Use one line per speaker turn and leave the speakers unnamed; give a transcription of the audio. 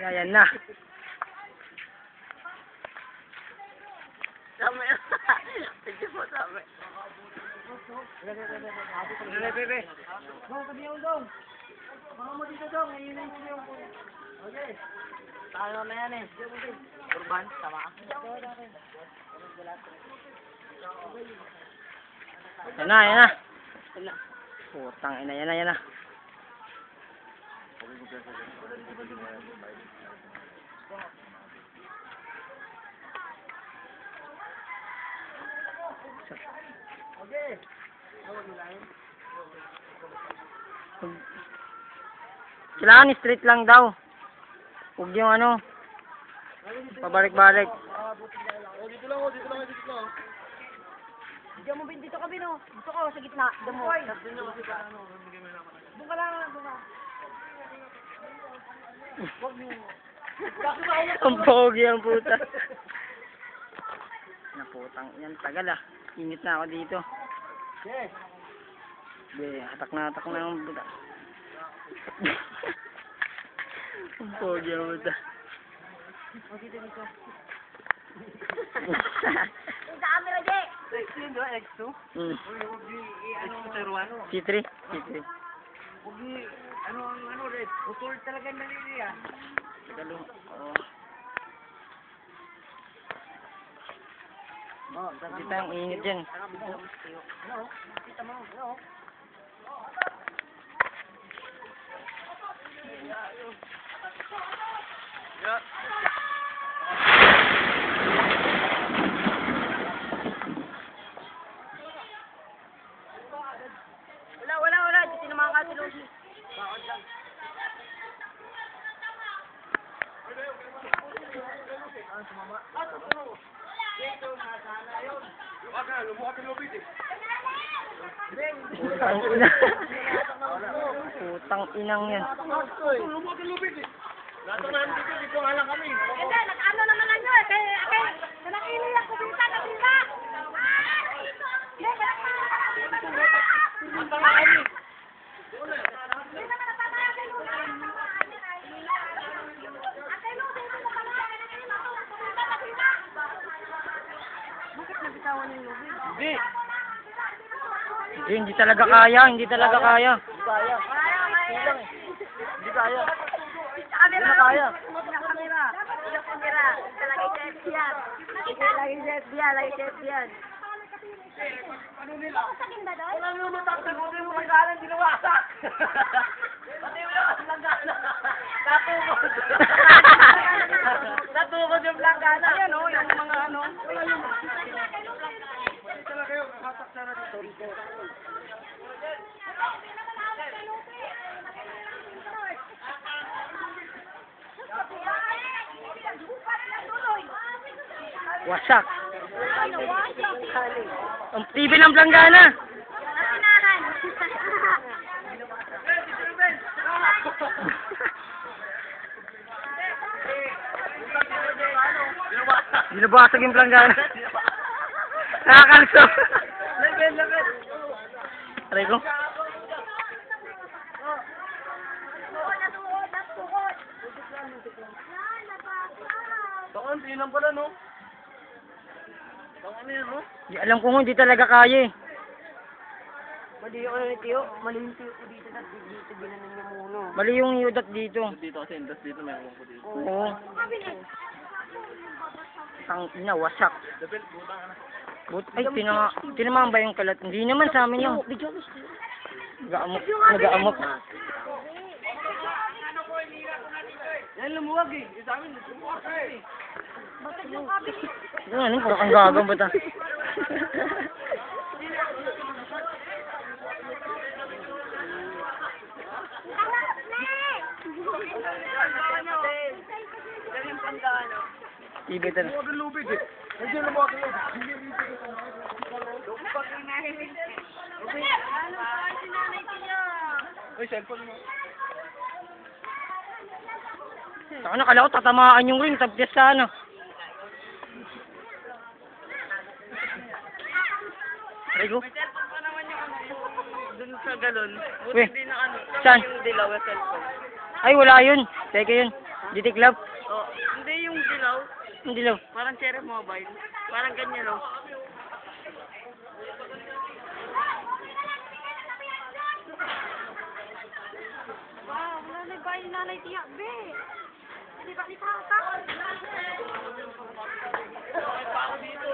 Ayan na.
Dami. Sige po, dami.
Bebe. Dong, sabihin dong. Mga mo dito dong, ayunin mo yung... Okay.
Tayo na yan eh. Urban, tama.
Yan na. Putang ina, yan na.
Okay.
Kailangan straight lang daw. Huwag yung ano. Pabalik-balik.
Dito lang. Diyan mo, dito ka, Bino. Dito ka, sa gitna. Diyan mo. Doon ka lang.
Ang pogi ang puta. Naputang yan, tagal ah. Init na ako dito.
Yes.
Hatak na ang puta. Ang pogi ang puta.
Dito. Sa camera, Jay. X2 yun, diba? X2?
C3.
Huwag ano, Red. Putol talaga ang dalili, ah.
Dito ang init dyan.
Ano? Kita mo, ano? Wala. Dito naman ka si Lucy. Bakit lang? Sumama. Dito, sana yun. Lumuha ka lubid eh.
Putang inang yan.
Lumuha ka lubid eh. Natanahan dito nga lang kami. Hindi, nag-ano naman lang yun. Kaya, nakili ako dito, nakita. Bakit nabitawan yung lubid?
Hindi talaga kaya.
Hindi kaya. Hindi kaya. Kaya. Lagi chef yan. Ano nila? Wala nyo matatagot yung langganan, dinawasak. Pati mo yung langganan. Natukod yung langganan. Ayan o, yung mga ano. Talaga yun, hatak sana dito.
Wasak. Ang TV ng planggana. Binabasag yung planggana. Nakakalso.
Level.
Aray ko.
Bakit pinang pala, no? Bakit yan, no?
Di alam ko hindi talaga kaya eh.
Mali ako na ni Tio. Mali yung Tio ko dito. Dito ginanon niya muna.
Mali yung yudat dito.
Dito kasi, dito may ako dito.
Oo. Ang ina, wasak. Ay, tinamaan ba yung kalat? Hindi naman sa amin yun. Nag-aamok.
Yan, lumuwag eh. Sa amin, lumuwag eh.
Bakit yung kabin?
Ano, puro kang gagang bata. Ibig talaga.
Lumuwag ang lubid eh. Hindi lumuwag ang lubid. Uy, cellphone mo.
Saka nakala ko tatamaan yung ring, tapos sa ano. Ay ko.
May cellphone pa naman yung ano, yung dun sa galon. Buti
Weh,
din na ano.
saan?
Yung dilaw na cellphone.
Ay, wala yun. Teka yun. Ditik Love.
Oh, hindi yung dilaw.
Hindi Love.
Parang Cherry Mobile. Parang ganyan lang.
Wow, wala na ba yung nanay tiyak, be? Di ba ni Tata?
Bakit pa ako dito?